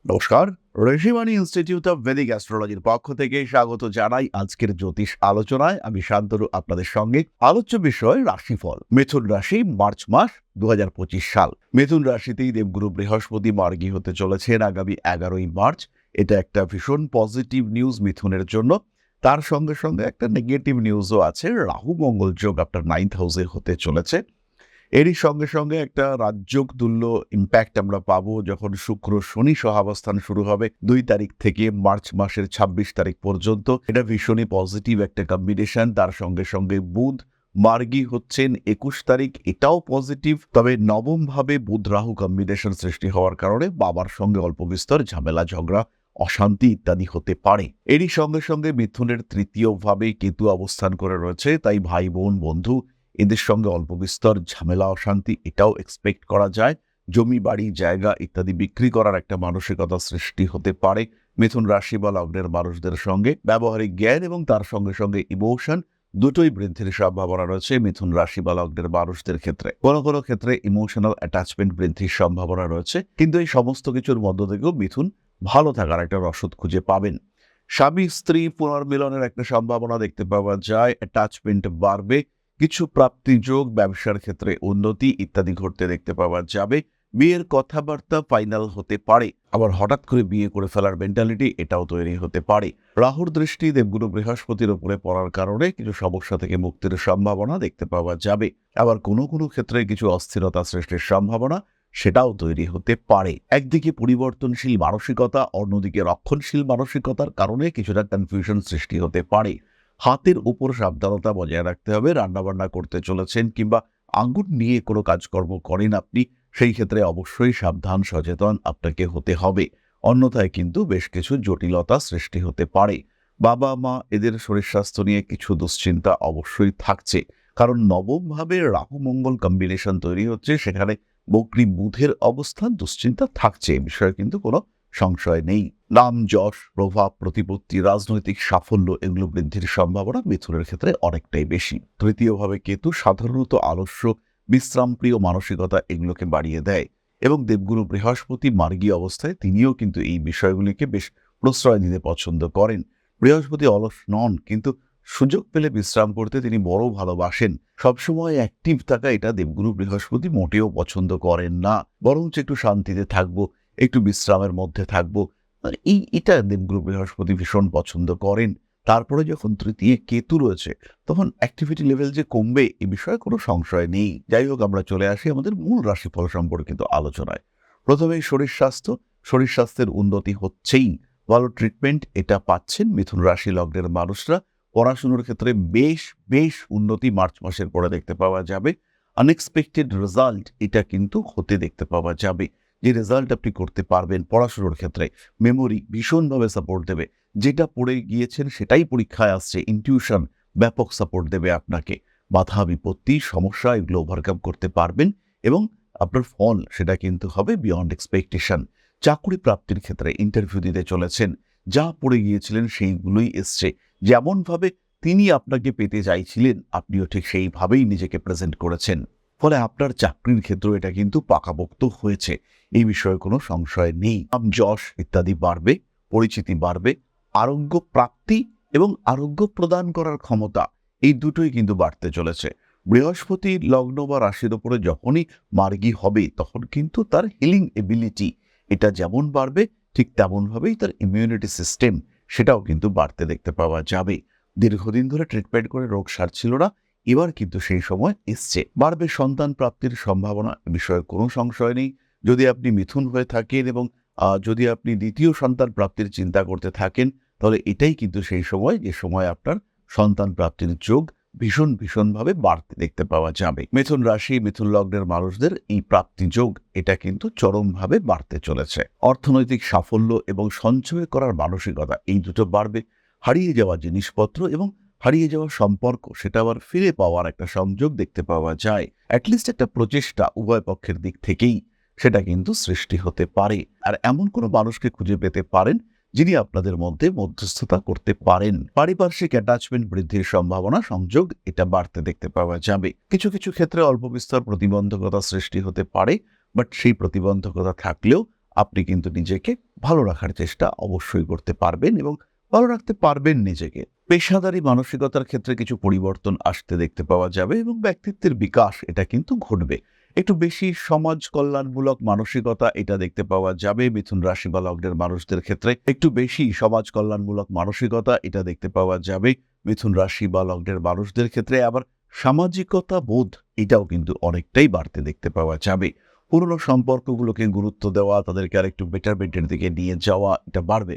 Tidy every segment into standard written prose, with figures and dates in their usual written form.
নমস্কার। Rishibani institute of Vedic অ্যাস্ট্রোলজির পক্ষ থেকে স্বাগত জানাই আজকের জ্যোতিষ আলোচনায়। আমি শান্তনু আপনাদের সঙ্গে। আলোচ্য বিষয় রাশিফল। মিথুন রাশি, মার্চ মাস 2025 সাল। মিথুন রাশিতেই দেবগুরু বৃহস্পতি মার্গী হতে চলেছেন আগামী 11ই মার্চ। এটা একটা ভীষণ পজিটিভ নিউজ মিথুনের জন্য। তার সঙ্গে সঙ্গে একটা নেগেটিভ নিউজও আছে। রাহু মঙ্গল যোগ আপনার 9th হাউসে হতে চলেছে। এরই সঙ্গে সঙ্গে একটা রাজযোগ তুল্য ইম্প্যাক্ট আমরা পাবো যখন শুক্র শনি সহাবস্থান শুরু হবে 2 তারিখ থেকে মার্চ মাসের 26 তারিখ পর্যন্ত। এটা ভীষণই পজিটিভ একটা কম্বিনেশন। তার সঙ্গে সঙ্গে বুধ মার্গী হচ্ছেন 21 তারিখ, এটাও পজিটিভ। তবে নবম ভাবে বুধ রাহু কম্বিনেশন সৃষ্টি হওয়ার কারণে বাবার সঙ্গে অল্প বিস্তর ঝামেলা ঝগড়া অশান্তি ইত্যাদি হতে পারে। এরই সঙ্গে সঙ্গে মিথুনের তৃতীয় ভাবে কেতু অবস্থান করে রয়েছে, তাই ভাই বোন বন্ধু এদের সঙ্গে অল্প বিস্তর ঝামেলা অশান্তি এটাও এক্সপেক্ট করা যায়। জমি বাড়ি জায়গা ইত্যাদি বিক্রি করার একটা মানসিকতা সৃষ্টি হতে পারে মিথুন রাশি বা লগ্নের মানুষদের সঙ্গে। ব্যবহারিক জ্ঞান এবং তার সঙ্গে সঙ্গে ইমোশন দুটোই বৃদ্ধির সম্ভাবনা রয়েছে মিথুন রাশি বা লগ্নের মানুষদের ক্ষেত্রে। কোনো কোনো ক্ষেত্রে ইমোশনাল অ্যাটাচমেন্ট বৃদ্ধির সম্ভাবনা রয়েছে, কিন্তু এই সমস্ত কিছুর মধ্য থেকেও মিথুন ভালো থাকার একটা রসদ খুঁজে পাবেন। স্বামী স্ত্রী পুনর্মিলনের একটা সম্ভাবনা দেখতে পাওয়া যায়। অ্যাটাচমেন্ট বাড়বে, কিছু প্রাপ্তি যোগ, ব্যবসার ক্ষেত্রে উন্নতি ইত্যাদি ঘটতে দেখতে পাওয়া যাবে। বিয়ের কথাবার্তা ফাইনাল হতে পারে, আবার হঠাৎ করে বিয়ে করে ফেলার মেন্টালিটি এটাও তৈরি হতে পারে। রাহুর দৃষ্টি দেবগুরু বৃহস্পতির উপরে পড়ার কারণে কিছু সমস্যা থেকে মুক্তির সম্ভাবনা দেখতে পাওয়া যাবে। আবার কোনো কোনো ক্ষেত্রে কিছু অস্থিরতা সৃষ্টির সম্ভাবনা সেটাও তৈরি হতে পারে। একদিকে পরিবর্তনশীল মানসিকতা, অন্যদিকে রক্ষণশীল মানসিকতার কারণে কিছুটা কনফিউশন সৃষ্টি হতে পারে। হাতের উপর সাবধানতা বজায় রাখতে হবে। রান্নাবান্না করতে চলেছেন কিংবা আঙ্গুর নিয়ে কোনো কাজকর্ম করেন আপনি, সেই ক্ষেত্রে অবশ্যই সাবধান সচেতন আপনাকে হতে হবে, অন্যথায় কিন্তু বেশ কিছু জটিলতা সৃষ্টি হতে পারে। বাবা মা এদের শরীর স্বাস্থ্য নিয়ে কিছু দুশ্চিন্তা অবশ্যই থাকছে, কারণ নবম ভাবে রাহু মঙ্গল কম্বিনেশন তৈরি হচ্ছে, সেখানে বক্রী বুধের অবস্থান দুশ্চিন্তা থাকছে, এ বিষয়ে কিন্তু কোনো সংশয় নেই। নাম যশ প্রভাব প্রতিপত্তি রাজনৈতিক সাফল্য এগুলো বৃদ্ধির সম্ভাবনা মিথুনের ক্ষেত্রে অনেকটাই বেশি। তৃতীয়ভাবে কেতু সাধারণত আলস্য বিশ্রাম প্রিয় মানসিকতা এগুলোকে বাড়িয়ে দেয়, এবং দেবগুরু বৃহস্পতি মার্গী অবস্থায় তিনিও কিন্তু এই বিষয়গুলিকে বেশ প্রশ্রয় দিতে পছন্দ করেন। বৃহস্পতি অলস নন, কিন্তু সুযোগ পেলে বিশ্রাম করতে তিনি বড় ভালোবাসেন। সবসময় অ্যাক্টিভ থাকা এটা দেবগুরু বৃহস্পতি মোটেও পছন্দ করেন না, বরঞ্চ একটু শান্তিতে থাকবো, একটু বিশ্রামের মধ্যে থাকবো, এটা দেবগুরু বৃহস্পতি ভীষণ পছন্দ করেন। তারপরে যখন তৃতীয় কেতু রয়েছে তখন অ্যাক্টিভিটি লেভেল যে কমবে এ বিষয়ে কোনো সংশয় নেই। যাই হোক, আমরা চলে আসি আমাদের মূল রাশিফল সম্পর্কিত আলোচনায়। প্রথমেই শরীর স্বাস্থ্য। শরীর স্বাস্থ্যের উন্নতি হচ্ছেই, ভালো ট্রিটমেন্ট এটা পাচ্ছেন মিথুন রাশি লগ্নের মানুষরা। পড়াশুনোর ক্ষেত্রে বেশ বেশ উন্নতি মার্চ মাসের পরে দেখতে পাওয়া যাবে। আনএক্সপেক্টেড রেজাল্ট এটা কিন্তু হতে দেখতে পাওয়া যাবে। যে রেজাল্ট আপনি করতে পারবেন পড়াশুনোর ক্ষেত্রে, মেমোরি ভীষণভাবে সাপোর্ট দেবে। যেটা পড়ে গিয়েছেন সেটাই পরীক্ষায় আসছে, ইনটিউশন ব্যাপক সাপোর্ট দেবে আপনাকে। বাধা বিপত্তি সমস্যা এগুলো ওভারকাম করতে পারবেন, এবং আপনার ফল সেটা কিন্তু হবে বিয়ন্ড এক্সপেকটেশন। চাকরি প্রাপ্তির ক্ষেত্রে ইন্টারভিউ দিতে চলেছেন, যা পড়ে গিয়েছিলেন সেইগুলোই এসছে। যেমনভাবে তিনি আপনাকে পেতে চাইছিলেন আপনিও ঠিক সেইভাবেই নিজেকে প্রেজেন্ট করেছেন, ফলে আপনার চাকরির ক্ষেত্র এটা কিন্তু পাকাপোক্ত হয়েছে, এই বিষয়ে কোনো সংশয় নেই। নাম যশ ইত্যাদি বাড়বে, পরিচিতি বাড়বে, আরোগ্য প্রাপ্তি এবং আরোগ্য প্রদান করার ক্ষমতা এই দুটোই কিন্তু বাড়তে চলেছে। বৃহস্পতি লগ্ন বা রাশির ওপরে যখনই মার্গী হবে তখন কিন্তু তার হিলিং এবিলিটি এটা যেমন বাড়বে, ঠিক তেমনভাবেই তার ইমিউনিটি সিস্টেম সেটাও কিন্তু বাড়তে দেখতে পাওয়া যাবে। দীর্ঘদিন ধরে ট্রিটমেন্ট করে রোগ সারছিল না, এবার কিন্তু সেই সময় এসছে। বাড়বে সন্তান প্রাপ্তির সম্ভাবনা, এ বিষয়ে কোনো সংশয় নেই। যদি আপনি মিথুন হয়ে থাকেন এবং যদি আপনি দ্বিতীয় সন্তান প্রাপ্তির চিন্তা করতে থাকেন, তাহলে এটাই কিন্তু সেই সময় যে সময় আপনার সন্তান প্রাপ্তির যোগ ভীষণভাবে বাড়তে দেখতে পাওয়া যাবে। মিথুন রাশি মিথুন লগ্নের মানুষদের এই প্রাপ্তি যোগ এটা কিন্তু চরমভাবে বাড়তে চলেছে। অর্থনৈতিক সাফল্য এবং সঞ্চয় করার মানসিকতা এই দুটো বাড়বে। হারিয়ে যাওয়া জিনিসপত্র এবং হারিয়ে যাওয়া সম্পর্ক সেটা আবার ফিরে পাওয়ার একটা সংযোগ দেখতে পাওয়া যায়। অ্যাটলিস্ট একটা প্রচেষ্টা উভয় পক্ষের দিক থেকেই সেটা কিন্তু সৃষ্টি হতে পারে। আর এমন কোনো মানুষকে খুঁজে পেতে পারেন যিনি আপনাদের মধ্যে মধ্যস্থতা করতে পারেন। পারিপার্শ্বিক অ্যাটাচমেন্ট বৃদ্ধির সম্ভাবনা সংযোগ এটা বাড়তে দেখতে পাওয়া যাবে। কিছু কিছু ক্ষেত্রে অল্প বিস্তর প্রতিবন্ধকতা সৃষ্টি হতে পারে, বাট সেই প্রতিবন্ধকতা থাকলেও আপনি কিন্তু নিজেকে ভালো রাখার চেষ্টা অবশ্যই করতে পারবেন এবং ভালো রাখতে পারবেন নিজেকে। পেশাদারী মানসিকতার ক্ষেত্রে কিছু পরিবর্তন আসতে দেখতে পাওয়া যাবে এবং ব্যক্তিত্বের বিকাশ এটা কিন্তু ঘটবে। একটু বেশি সমাজ কল্যাণমূলক মানসিকতা এটা দেখতে পাওয়া যাবে মিথুন রাশি বা লগ্নের মানুষদের ক্ষেত্রে। একটু বেশি সমাজ কল্যাণমূলক মানসিকতা এটা দেখতে পাওয়া যাবে মিথুন রাশি বা লগ্নের মানুষদের ক্ষেত্রে। আবার সামাজিকতা বোধ এটাও কিন্তু অনেকটাই বাড়তে দেখতে পাওয়া যাবে। পুরনো সম্পর্কগুলোকে গুরুত্ব দেওয়া, তাদেরকে আরেকটু বেটারমেন্টের দিকে নিয়ে যাওয়া এটা বাড়বে।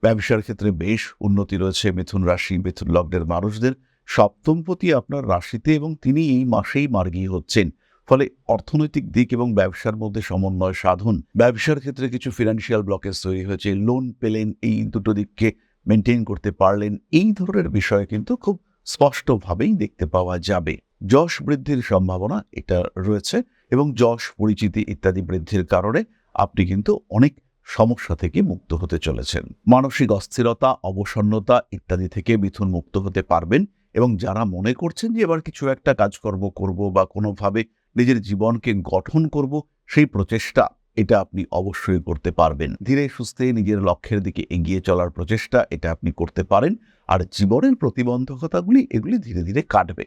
ব্যবসার ক্ষেত্রে বেশ উন্নতি রয়েছে মিথুন রাশি মিথুন লগ্নের মানুষদের। সপ্তমপতি আপনার রাশিতে এবং তিনি এই মাসেই মার্গী হচ্ছেন, ফলে অর্থনৈতিক দিক এবং ব্যবসার মধ্যে সমন্বয় সাধন। ব্যবসার ক্ষেত্রে কিছু ফিনান্সিয়াল ব্লকেজ তৈরি হয়েছে, লোন পেলেন, এই দুটো দিককে মেনটেন করতে পারলেন, এই ধরনের বিষয় কিন্তু খুব স্পষ্টভাবেই দেখতে পাওয়া যাবে। যশ বৃদ্ধির সম্ভাবনা এটা রয়েছে এবং যশ পরিচিতি ইত্যাদি বৃদ্ধির কারণে আপনি কিন্তু অনেক সমস্যা থেকে মুক্ত হতে চলেছেন। মানসিক অস্থিরতা, অবসন্নতা ইত্যাদি থেকে মিথুন মুক্ত হতে পারবেন এবং যারা মনে করছেন যে এবার কিছু একটা কাজকর্ম করব বা কোনোভাবে নিজের জীবনকে গঠন করব, সেই প্রচেষ্টা এটা আপনি অবশ্যই করতে পারবেন। ধীরে সুস্থে নিজের লক্ষ্যের দিকে এগিয়ে চলার প্রচেষ্টা এটা আপনি করতে পারেন। আর জীবনের প্রতিবন্ধকতাগুলি এগুলি ধীরে ধীরে কাটবে।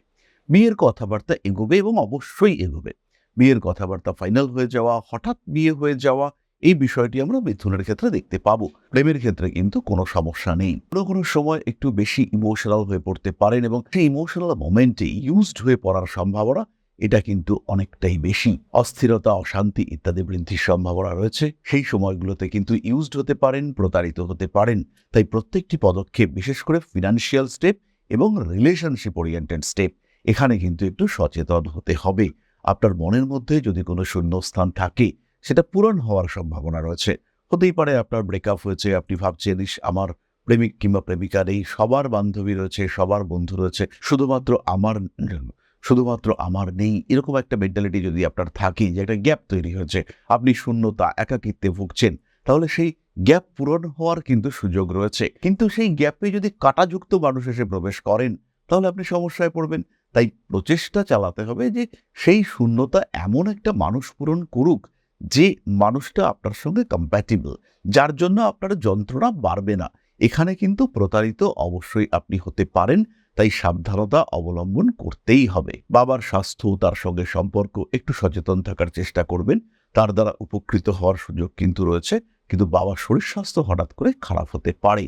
বিয়ের কথাবার্তা এগোবে এবং অবশ্যই এগোবে। বিয়ের কথাবার্তা ফাইনাল হয়ে যাওয়া, হঠাৎ বিয়ে হয়ে যাওয়া, এই বিষয়টি আমরা মিথুনের ক্ষেত্রে দেখতে পাবো। প্রেমের ক্ষেত্রে কিন্তু কোনো সমস্যা নেই। কোনো কোনো সময় একটু বেশি ইমোশনাল হয়ে পড়তে পারেন এবং সেই ইমোশনাল মোমেন্টে ইউজড হয়ে পড়ার সম্ভাবনা এটা কিন্তু অনেকটাই বেশি। অস্থিরতা, অশান্তি ইত্যাদি বৃদ্ধির সম্ভাবনা রয়েছে। সেই সময়গুলোতে কিন্তু ইউজড হতে পারেন, প্রতারিত হতে পারেন। তাই প্রত্যেকটি পদক্ষেপ, বিশেষ করে ফিনান্সিয়াল স্টেপ এবং রিলেশনশিপ ওরিয়েন্টেড স্টেপ, এখানে কিন্তু একটু সচেতন হতে হবে। আপনার মনের মধ্যে যদি কোনো শূন্যস্থান থাকে, সেটা পূরণ হওয়ার সম্ভাবনা রয়েছে। হতেই পারে আপনার ব্রেকআপ হয়েছে, আপনি ভাবছেন ইস আমার প্রেমিক কিংবা প্রেমিকা নেই, সবার বান্ধবী রয়েছে, সবার বন্ধু রয়েছে, শুধুমাত্র আমার নেই, এরকম একটা মেন্টালিটি যদি আপনার থাকে, যে একটা গ্যাপ তৈরি হয়েছে, আপনি শূন্যতা, একাকিত্বে ভুগছেন, তাহলে সেই গ্যাপ পূরণ হওয়ার কিন্তু সুযোগ রয়েছে। কিন্তু সেই গ্যাপে যদি কাঁটাযুক্ত মানুষ এসে প্রবেশ করেন, তাহলে আপনি সমস্যায় পড়বেন। তাই প্রচেষ্টা চালাতে হবে যে সেই শূন্যতা এমন একটা মানুষ পূরণ করুক, যে মানুষটা আপনার সঙ্গে কম্প্যাটিবল, যার জন্য আপনার যন্ত্রণা বাড়বে না। এখানে কিন্তু প্রতারিত অবশ্যই আপনি হতে পারেন। তাই সাবধানতা অবলম্বন করতেই হবে। বাবার স্বাস্থ্য, তার সঙ্গে সম্পর্ক, একটু সচেতন থাকার চেষ্টা করবেন। তার দ্বারা উপকৃত হওয়ার সুযোগ কিন্তু রয়েছে, কিন্তু বাবার শরীর স্বাস্থ্য হঠাৎ করে খারাপ হতে পারে।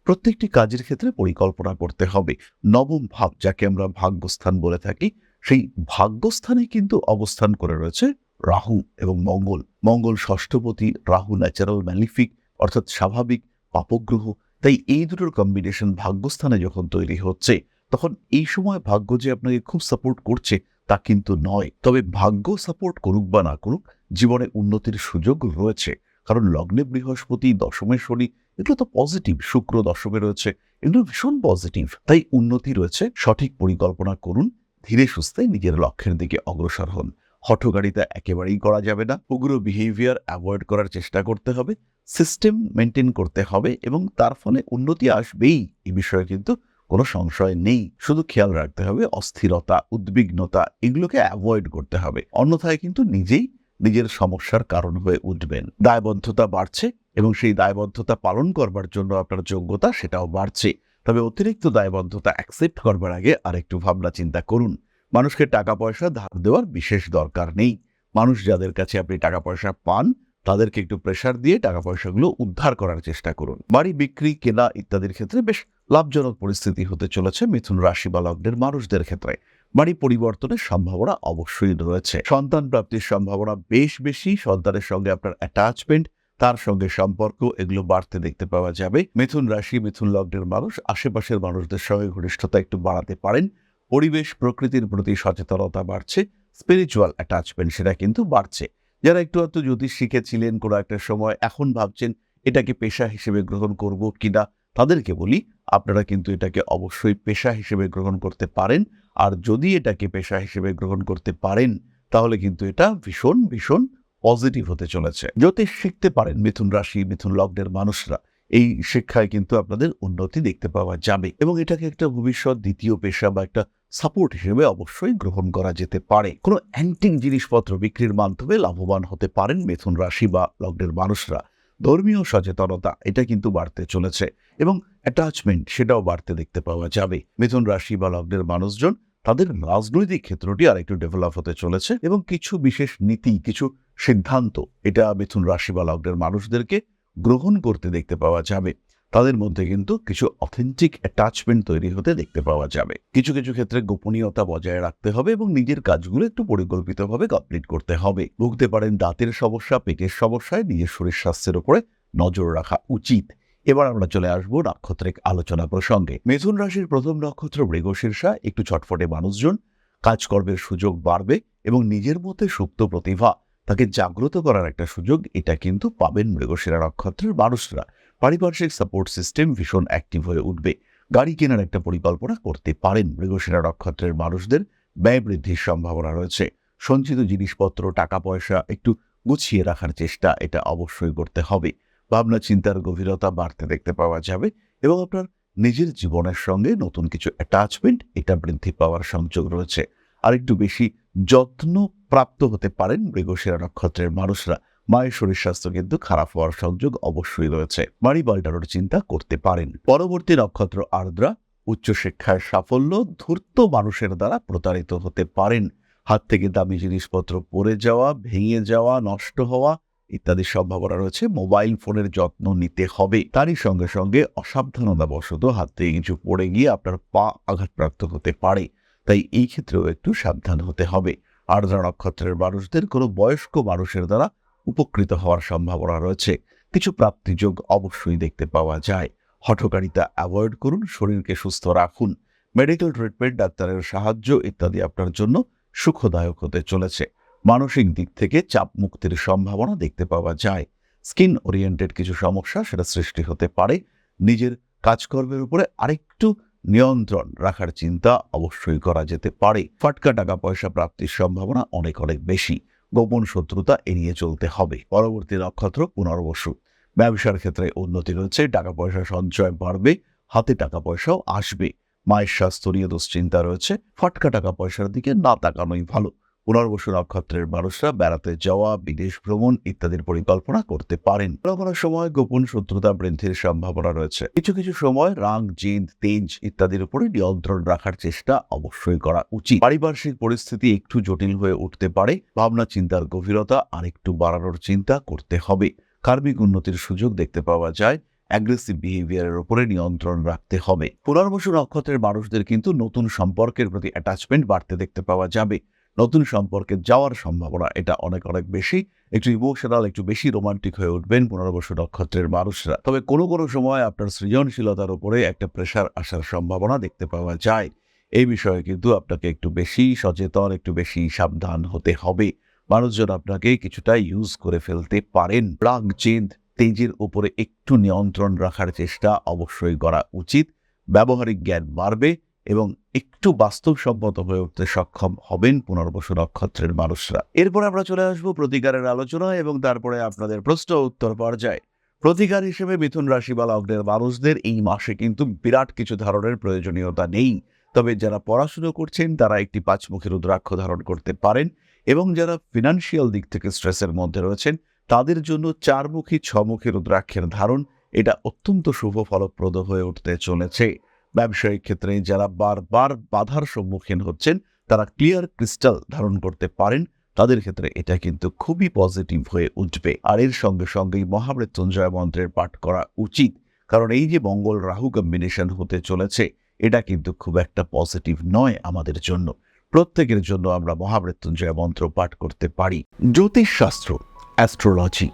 প্রত্যেকটি কাজের ক্ষেত্রে পরিকল্পনা করতে হবে। নবম ভাব, যাকে আমরা ভাগ্যস্থান বলে থাকি, সেই ভাগ্যস্থানে কিন্তু অবস্থান করে রয়েছে রাহু এবং মঙ্গল। মঙ্গল ষষ্ঠপতি, রাহু ন্যাচারাল ম্যালিফিক অর্থাৎ স্বাভাবিক পাপগ্রহ। তাই এই দুটোর কম্বিনেশন ভাগ্যস্থানে যখন তৈরি হচ্ছে, তখন এই সময় ভাগ্য যে আপনাকে খুব সাপোর্ট করছে তা কিন্তু নয়। তবে ভাগ্য সাপোর্ট করুক বা না করুক, জীবনে উন্নতির সুযোগ রয়েছে। কারণ লগ্নে বৃহস্পতি, দশমে শনি, এগুলো তো পজিটিভ। শুক্র দশমে রয়েছে, এগুলো ভীষণ পজিটিভ। তাই উন্নতি রয়েছে। সঠিক পরিকল্পনা করুন, ধীরে সুস্থে নিজের লক্ষ্যের দিকে অগ্রসর হন। হঠগাড়িতা একেবারেই করা যাবে না। উগ্র বিহেভিয়ার অ্যাভয়েড করার চেষ্টা করতে হবে। সিস্টেম মেনটেন করতে হবে এবং তার ফলে উন্নতি আসবেই, এই বিষয়ে কিন্তু কোনো সংশয় নেই। শুধু খেয়াল রাখতে হবে অস্থিরতা, উদ্বিগ্নতা এগুলোকে অ্যাভয়েড করতে হবে। অন্যথায় কিন্তু নিজেই নিজের সমস্যার কারণ হয়ে উঠবেন। দায়বদ্ধতা বাড়ছে এবং সেই দায়বদ্ধতা পালন করবার জন্য আপনার যোগ্যতা সেটাও বাড়ছে। তবে অতিরিক্ত দায়বদ্ধতা অ্যাকসেপ্ট করবার আগে আরেকটু ভাবনা চিন্তা করুন। মানুষকে টাকা পয়সা ধার দেওয়ার বিশেষ দরকার নেই। মানুষ যাদের কাছে আপনি টাকা পয়সা পান, তাদেরকে একটু প্রেশার দিয়ে টাকা পয়সাগুলো উদ্ধার করার চেষ্টা করুন। বাড়ি বিক্রি, কেনা ইত্যাদির ক্ষেত্রে বেশ লাভজনক পরিস্থিতি হতে চলেছে মিথুন রাশি বা লগ্নের মানুষদের ক্ষেত্রে। বাড়ি পরিবর্তনের সম্ভাবনা অবশ্যই রয়েছে। সন্তান প্রাপ্তির সম্ভাবনা বেশ বেশি। সন্তানের সঙ্গে আপনার অ্যাটাচমেন্ট, তার সঙ্গে সম্পর্ক, এগুলো বাড়তে দেখতে পাওয়া যাবে। মিথুন রাশি মিথুন লগ্নের মানুষ আশেপাশের মানুষদের সঙ্গে ঘনিষ্ঠতা একটু বাড়াতে পারেন। পরিবেশ প্রকৃতির প্রতি সচেতনতা বাড়ছে। স্পিরিচুয়াল অ্যাটাচমেন্ট সেটা কিন্তু বাড়ছে। যারা একটু জ্যোতিষ শিখেছিলেন কোনো একটা সময়, এখন ভাবছেন এটাকে পেশা হিসেবে গ্রহণ করব কিনা, তাদেরকে বলি আপনারা কিন্তু এটাকে অবশ্যই পেশা হিসেবে গ্রহণ করতে পারেন। আর যদি এটাকে পেশা হিসেবে গ্রহণ করতে পারেন, তাহলে কিন্তু এটা ভীষণ ভীষণ পজিটিভ হতে চলেছে। জ্যোতিষ শিখতে পারেন মিথুন রাশি মিথুন লগ্নের মানুষরা, এই শিক্ষায় কিন্তু আপনাদের উন্নতি দেখতে পাওয়া যাবে এবং এটাকে একটা ভবিষ্যৎ দ্বিতীয় পেশা বা একটা সাপোর্ট হিসেবে অবশ্যই গ্রহণ করা যেতে পারে। কোনো অ্যান্টিক জিনিসপত্র বিক্রির মাধ্যমে লাভবান হতে পারেন মিথুন রাশি বা লগ্নের মানুষরা। ধর্মীয় সচেতনতা এটা কিন্তু বাড়তে চলেছে এবং অ্যাটাচমেন্ট সেটাও বাড়তে দেখতে পাওয়া যাবে। মিথুন রাশি বা লগ্নের মানুষজন তাদের রাজনৈতিক ক্ষেত্রটি আরেকটু ডেভেলপ হতে চলেছে এবং কিছু বিশেষ নীতি, কিছু সিদ্ধান্ত এটা মিথুন রাশি বা লগ্নের মানুষদেরকে গ্রহণ করতে দেখতে পাওয়া যাবে। তাদের মধ্যে কিন্তু কিছু অথেন্টিক অ্যাটাচমেন্ট তৈরি হতে দেখতে পাওয়া যাবে। কিছু কিছু ক্ষেত্রে গোপনীয়তা বজায় রাখতে হবে এবং নিজের কাজগুলো একটু পরিকল্পিতভাবে কমপ্লিট করতে হবে। ভুগতে পারেন দাঁতের সমস্যা, পেটের সমস্যায়, নিজের শরীর স্বাস্থ্যের উপরে নজর রাখা উচিত। এবার আমরা চলে আসবো নাক্ষত্রিক আলোচনা প্রসঙ্গে। মিথুন রাশির প্রথম নক্ষত্র মৃগশীর্ষা। একটু ছটফটে মানুষজন, কাজকর্মের সুযোগ বাড়বে এবং নিজের মধ্যে সুপ্ত প্রতিভা তাকে জাগ্রত করার একটা সুযোগ এটা কিন্তু পাবেন মৃগশিরা নক্ষত্রের মানুষরা। পারিপার্শ্বিক সাপোর্ট সিস্টেম ভীষণ অ্যাক্টিভ হয়ে উঠবে। গাড়ি কেনার একটা পরিকল্পনা করতে পারেন মৃগশিরা নক্ষত্রের মানুষদের। ব্যয় বৃদ্ধির সম্ভাবনা রয়েছে। সঞ্চিত জিনিসপত্র, টাকা পয়সা একটু গুছিয়ে রাখার চেষ্টা এটা অবশ্যই করতে হবে। ভাবনা চিন্তার গভীরতা বাড়তে দেখতে পাওয়া যাবে এবং আপনার নিজের জীবনের সঙ্গে নতুন কিছু অ্যাটাচমেন্ট এটা বৃদ্ধি পাওয়ার সংযোগ রয়েছে। আর একটু বেশি যত্ন প্রাপ্ত হতে পারেন মৃগশিরা নক্ষত্রের মানুষরা। মায়ের শরীর স্বাস্থ্য কিন্তু খারাপ হওয়ার সংযোগ অবশ্যই রয়েছে। বাড়ি পাল্টানোর চিন্তা করতে পারেন। পরবর্তী নক্ষত্র আর্দ্রা। উচ্চশিক্ষায় সাফল্য। ধূর্ত মানুষের দ্বারা প্রতারিত হতে পারেন। হাত থেকে দামি জিনিসপত্র পড়ে যাওয়া, ভেঙে যাওয়া, নষ্ট হওয়া ইত্যাদি সম্ভাবনা রয়েছে। মোবাইল ফোনের যত্ন নিতে হবে। তারই সঙ্গে সঙ্গে অসাবধানতাবশত হাত থেকে কিছু পড়ে গিয়ে আপনার পা আঘাতপ্রাপ্ত হতে পারে। তাই এই ক্ষেত্রেও একটু সাবধান হতে হবে। আর্দ্রা নক্ষত্রের মানুষদের কোনো বয়স্ক মানুষের দ্বারা উপকৃত হওয়ার সম্ভাবনা রয়েছে। কিছু প্রাপ্তিযোগ অবশ্যই দেখতে পাওয়া যায়। হঠকারিতা অ্যাভয়েড করুন, শরীরকে সুস্থ রাখুন। মেডিকেল ট্রিটমেন্ট, ডাক্তারের সাহায্য ইত্যাদি আপনার জন্য সুখদায়ক হতে চলেছে। মানসিক দিক থেকে চাপ মুক্তির সম্ভাবনা দেখতে পাওয়া যায়। স্কিন ওরিয়েন্টেড কিছু সমস্যা সেটা সৃষ্টি হতে পারে। নিজের কাজকর্মের উপরে আরেকটু নিয়ন্ত্রণ রাখার চিন্তা অবশ্যই করা যেতে পারে। ফাটকা টাকা পয়সা প্রাপ্তির সম্ভাবনা অনেক অনেক বেশি। গোপন শত্রুতা এড়িয়ে চলতে হবে। পরবর্তী নক্ষত্র পুনর্বসু। ব্যবসার ক্ষেত্রে উন্নতি রয়েছে। টাকা পয়সা সঞ্চয় বাড়বে। হাতে টাকা পয়সাও আসবে। মায়ের স্বাস্থ্য নিয়ে দুশ্চিন্তা রয়েছে। ফাটকা টাকা পয়সার দিকে না তাকানোই ভালো। পুনর্বসু নক্ষত্রের মানুষরা বেড়াতে যাওয়া, বিদেশ ভ্রমণ ইত্যাদির পরিকল্পনা করতে পারেন। কোনো কোনো সময় গোপন শত্রুতা বৃদ্ধির সম্ভাবনা রয়েছে। কিছু কিছু সময় রাগ, জেদ, তেজ ইত্যাদির উপরে নিয়ন্ত্রণ রাখার চেষ্টা অবশ্যই করা উচিত। পারিপার্শ্বিক পরিস্থিতি একটু জটিল হয়ে উঠতে পারে। ভাবনা চিন্তার গভীরতা আরেকটু বাড়ানোর চিন্তা করতে হবে। কার্মিক উন্নতির সুযোগ দেখতে পাওয়া যায়। অ্যাগ্রেসিভ বিহেভিয়ারের উপরে নিয়ন্ত্রণ রাখতে হবে। পুনর্বসু নক্ষত্রের মানুষদের কিন্তু নতুন সম্পর্কের প্রতি অ্যাটাচমেন্ট বাড়তে দেখতে পাওয়া যাবে। নতুন সম্পর্কে যাওয়ার সম্ভাবনা এটা অনেক অনেক বেশি। একটু ইমোশনাল, একটু বেশি রোমান্টিক হয়ে উঠবেন পুনর্বসু নক্ষত্রের মানুষরা। তবে কোনো কোনো সময় আপনার সৃজনশীলতার উপরে একটা প্রেশার আসার সম্ভাবনা দেখতে পাওয়া যায়। এই বিষয়ে কিন্তু আপনাকে একটু বেশি সচেতন, একটু বেশি সাবধান হতে হবে। মানুষজন আপনাকে কিছুটা ইউজ করে ফেলতে পারেন। রাগ, জেদ, তেজের উপরে একটু নিয়ন্ত্রণ রাখার চেষ্টা অবশ্যই করা উচিত। ব্যবহারিক জ্ঞান বাড়বে এবং একটু বাস্তবসম্মত হয়ে উঠতে সক্ষম হবেন পুনর্বসু নক্ষত্রের মানুষরা। এরপর আমরা চলে আসবো প্রতিকারের আলোচনা এবং তারপরে আপনাদের প্রশ্ন উত্তর পর্যায়ে। প্রতিকার হিসেবে মিথুন রাশি বা লগ্নের মানুষদের এই মাসে কিন্তু বিরাট কিছু ধারণের প্রয়োজনীয়তা নেই। তবে যারা পড়াশুনো করছেন তারা একটি 5মুখী রুদ্রাক্ষ ধারণ করতে পারেন এবং যারা ফিনান্সিয়াল দিক থেকে স্ট্রেসের মধ্যে রয়েছেন তাদের জন্য 4মুখী 6মুখী রুদ্রাক্ষের ধারণ এটা অত্যন্ত শুভ ফলপ্রদ হয়ে উঠতে চলেছে। ব্যবসায়িক ক্ষেত্রে যারা বারবার বাধার সম্মুখীন হচ্ছেন তারা ক্লিয়ার ক্রিস্টাল ধারণ করতে পারেন। তাদের ক্ষেত্রে এটা কিন্তু খুবই পজিটিভ হয়ে উঠবে। আর এর সঙ্গে সঙ্গেই মহামৃত্যুঞ্জয় মন্ত্রের পাঠ করা উচিত, কারণ এই যে মঙ্গল রাহু কম্বিনেশন হতে চলেছে এটা কিন্তু খুব একটা পজিটিভ নয় আমাদের জন্য। প্রত্যেকের জন্য আমরা মহামৃত্যুঞ্জয় মন্ত্র পাঠ করতে পারি। জ্যোতিষশাস্ত্র, অ্যাস্ট্রোলজি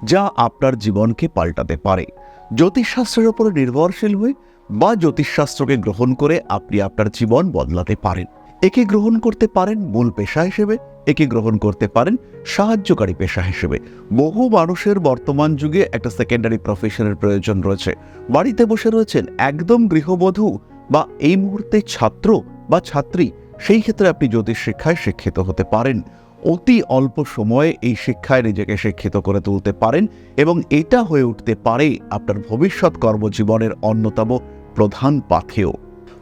যা আপনার জীবনকে পাল্টাতে পারে। জ্যোতিষশাস্ত্রের উপরে নির্ভরশীল হয়ে বা জ্যোতিষশাস্ত্রকে গ্রহণ করে আপনি আপনার জীবন বদলাতে পারেন। একে গ্রহণ করতে পারেন মূল পেশা হিসেবে, একে গ্রহণ করতে পারেন সাহায্যকারী পেশা হিসেবে। বহু মানুষের বর্তমান যুগে একটা সেকেন্ডারি প্রফেশনের প্রয়োজন রয়েছে। বাড়িতে বসে রয়েছেন একদম গৃহবধূ বা এই মুহূর্তে ছাত্র বা ছাত্রী, সেই ক্ষেত্রে আপনি জ্যোতিষ শিক্ষায় শিক্ষিত হতে পারেন। অতি অল্প সময়ে এই শিক্ষায় নিজেকে শিক্ষিত করে তুলতে পারেন এবং এটা হয়ে উঠতে পারে আপনার ভবিষ্যৎ কর্মজীবনের অন্যতম প্রধান পাথেয়।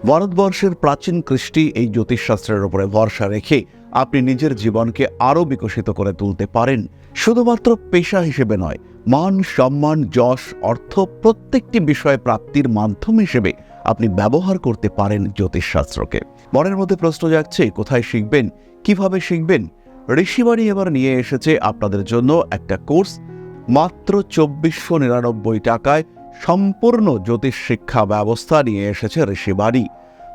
ভারতবর্ষের প্রাচীন কৃষ্টি এই জ্যোতিষশাস্ত্রের উপরে ভরসা রেখে আপনি নিজের জীবনকে আরও বিকশিত করে তুলতে পারেন। শুধুমাত্র পেশা হিসেবে নয়, মান, সম্মান, যশ, অর্থ প্রত্যেকটি বিষয় প্রাপ্তির মাধ্যম হিসেবে আপনি ব্যবহার করতে পারেন জ্যোতিষশাস্ত্রকে। মনের মধ্যে প্রশ্ন জাগছে, কোথায় শিখবেন, কিভাবে শিখবেন? ঋষিবাণী এবার নিয়ে এসেছে আপনাদের জন্য একটা কোর্স। মাত্র 2499 টাকায় সম্পূর্ণ জ্যোতিষ শিক্ষা ব্যবস্থা নিয়ে এসেছে ঋষিবাণী।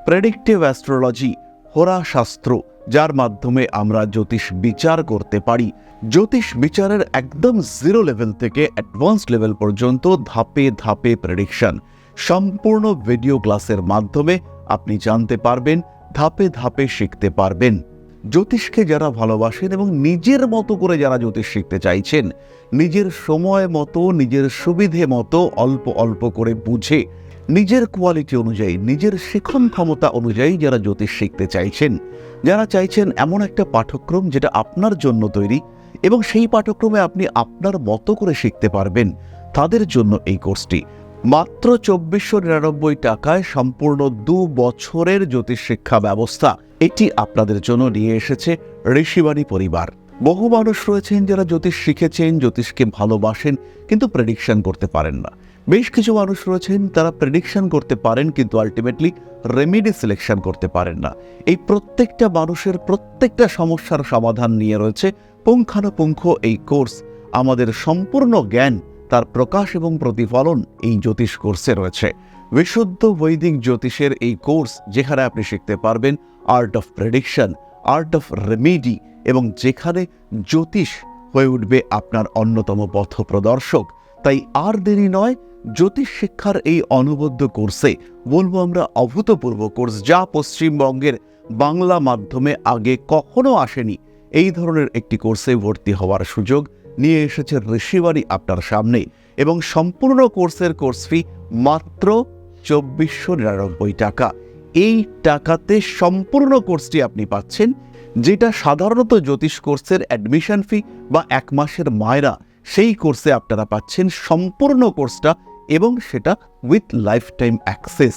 প্রেডিক্টিভ অ্যাস্ট্রোলজি, হোরাশাস্ত্র, যার মাধ্যমে আমরা জ্যোতিষ বিচার করতে পারি। জ্যোতিষ বিচারের একদম জিরো লেভেল থেকে অ্যাডভান্স লেভেল পর্যন্ত ধাপে ধাপে প্রেডিকশন, সম্পূর্ণ ভিডিও ক্লাসের মাধ্যমে আপনি জানতে পারবেন, ধাপে ধাপে শিখতে পারবেন। জ্যোতিষকে যারা ভালোবাসেন এবং নিজের মতো করে যারা জ্যোতিষ শিখতে চাইছেন, নিজের সময় মতো, নিজের সুবিধে মতো অল্প অল্প করে বুঝে, নিজের কোয়ালিটি অনুযায়ী, নিজের শিখন ক্ষমতা অনুযায়ী যারা জ্যোতিষ শিখতে চাইছেন, যারা চাইছেন এমন একটা পাঠ্যক্রম যেটা আপনার জন্য তৈরি এবং সেই পাঠ্যক্রমে আপনি আপনার মতো করে শিখতে পারবেন, তাদের জন্য এই কোর্সটি। মাত্র 2499 টাকায় সম্পূর্ণ 2 বছরের জ্যোতিষ শিক্ষা ব্যবস্থা এটি আপনাদের জন্য নিয়ে এসেছে ঋষিবাণী পরিবার। বহু মানুষ রয়েছেন যারা জ্যোতিষ শিখেছেন, জ্যোতিষকে ভালোবাসেন, কিন্তু প্রেডিকশন করতে পারেন না। বেশ কিছু মানুষ রয়েছেন তারা প্রেডিকশন করতে পারেন কিন্তু আলটিমেটলি রেমেডি সিলেকশন করতে পারেন না। এই প্রত্যেকটা মানুষের প্রত্যেকটা সমস্যার সমাধান নিয়ে রয়েছে পুঙ্খানুপুঙ্খ এই কোর্স। আমাদের সম্পূর্ণ জ্ঞান, তার প্রকাশ এবং প্রতিফলন এই জ্যোতিষ কোর্সে রয়েছে। বিশুদ্ধ বৈদিক জ্যোতিষের এই কোর্স, যেখানে আপনি শিখতে পারবেন art of prediction, art of remedy, এবং যেখানে জ্যোতিষ হয়ে উঠবে আপনার অন্যতম পথ প্রদর্শক। তাই আর দেরি নয়, জ্যোতিষ শিক্ষার এই অনবদ্য কোর্সে, বলবো আমরা অভূতপূর্ব কোর্স, যা পশ্চিমবঙ্গের বাংলা মাধ্যমে আগে কখনো আসেনি, এই ধরনের একটি কোর্সে ভর্তি হওয়ার সুযোগ নিয়ে এসেছে ঋষিবাণী আপনার সামনে। এবং সম্পূর্ণ কোর্সের কোর্স ফি মাত্র 2499 টাকা। এই টাকাতে সম্পূর্ণ কোর্সটি আপনি পাচ্ছেন, যেটা সাধারণত জ্যোতিষ কোর্সের অ্যাডমিশন ফি বা 1 মাসের মায়রা, সেই কোর্সে আপনারা পাচ্ছেন সম্পূর্ণ কোর্সটা, এবং সেটা উইথ লাইফ টাইম অ্যাক্সেস।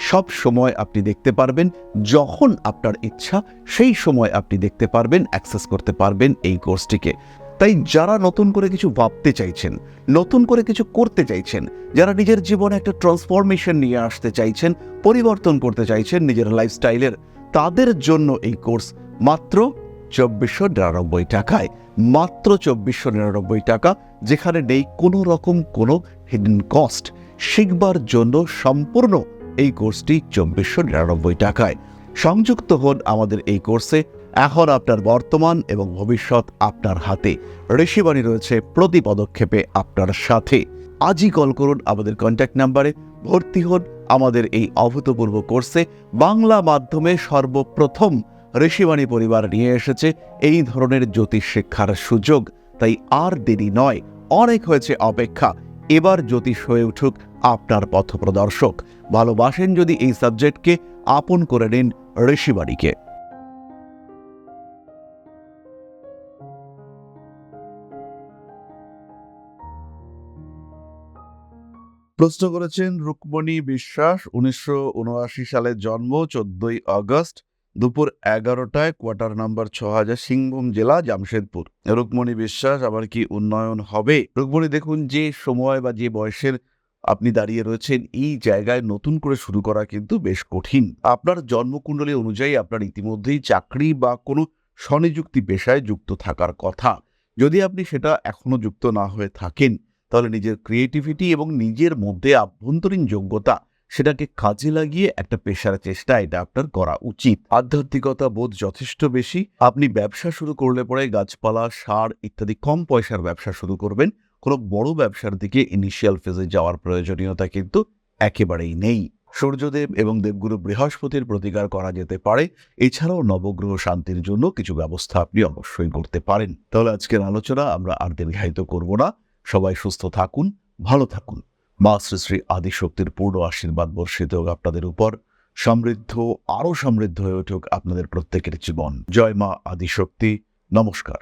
সব সময় আপনি দেখতে পারবেন, যখন আপনার ইচ্ছা সেই সময় আপনি দেখতে পারবেন, অ্যাক্সেস করতে পারবেন এই কোর্সটিকে। তাই যারা নতুন করে কিছু ভাবতে চাইছেন, নতুন করে কিছু করতে চাইছেন, যারা নিজের জীবনে একটা ট্রান্সফরমেশন নিয়ে আসতে চাইছেন, পরিবর্তন করতে চাইছেন নিজের লাইফস্টাইলের, তাদের জন্য এই কোর্স মাত্র 2499 টাকায়। মাত্র 2499 টাকা, যেখানে নেই কোনো রকম কোনো হিডেন কস্ট। শিখবার জন্য সম্পূর্ণ এই কোর্সটি 2499 টাকায়। সংযুক্ত হন আমাদের এই কোর্সে। এখন আপনার বর্তমান এবং ভবিষ্যৎ আপনার হাতে। ঋষিবাণী রয়েছে প্রতি পদক্ষেপে আপনার সাথে। আজই কল করুন আমাদের কন্ট্যাক্ট নাম্বারে, ভর্তি হন আমাদের এই অভূতপূর্ব কোর্সে। বাংলা মাধ্যমে সর্বপ্রথম ঋষিবাণী পরিবার নিয়ে এসেছে এই ধরনের জ্যোতিষ শিক্ষার সুযোগ। তাই আর দেরি নয়, অনেক হয়েছে অপেক্ষা। এবার জ্যোতিষ হয়ে উঠুক আপনার পথপ্রদর্শক। ভালোবাসেন যদি এই সাবজেক্টকে, আপন করে নিন ঋষিবাণীকে। প্রশ্ন করেছেন রুকমণি বিশ্বাস, 1979 সালে জন্ম, 14ই আগস্ট, দুপুর 11টায়, কোয়ার্টার নাম্বার 6000, সিংভূম জেলা, জামশেদপুর। রুকমণি বিশ্বাস, আবার কি উন্নয়ন হবে? রুকমণি, দেখুন, যে সময় বা যে বয়সের আপনি দাঁড়িয়ে রয়েছেন, এই জায়গায় নতুন করে শুরু করা কিন্তু বেশ কঠিন। আপনার জন্মকুণ্ডলী অনুযায়ী আপনার ইতিমধ্যেই চাকরি বা কোনো স্বনিযুক্তি পেশায় যুক্ত থাকার কথা। যদি আপনি সেটা এখনো যুক্ত না হয়ে থাকেন, তাহলে নিজের ক্রিয়েটিভিটি এবং নিজের মধ্যে আভ্যন্তরীণ যোগ্যতা, সেটাকে কাজে লাগিয়ে একটা পেশার চেষ্টা এটা আপনার করা উচিত। আধ্যাত্মিকতা বোধ যথেষ্ট বেশি। আপনি ব্যবসা শুরু করলে পরে গাছপালা, সার ইত্যাদি কম পয়সার ব্যবসা শুরু করবেন। কোনো বড় ব্যবসার দিকে ইনিশিয়াল ফেজে যাওয়ার প্রয়োজনীয়তা কিন্তু একেবারেই নেই। সূর্যদেব এবং দেবগুরু বৃহস্পতির প্রতিকার করা যেতে পারে। এছাড়াও নবগ্রহ শান্তির জন্য কিছু ব্যবস্থা আপনি অবশ্যই করতে পারেন। তাহলে আজকের আলোচনা আমরা আর দীর্ঘায়িত করব না। সবাই সুস্থ থাকুন, ভালো থাকুন। মা শ্রী শ্রী আদিশক্তির পূর্ণ আশীর্বাদ বর্ষিত হোক আপনাদের উপর। সমৃদ্ধ, আরো সমৃদ্ধ হয়ে উঠুক আপনাদের প্রত্যেকের জীবন। জয় মা আদিশক্তি। নমস্কার।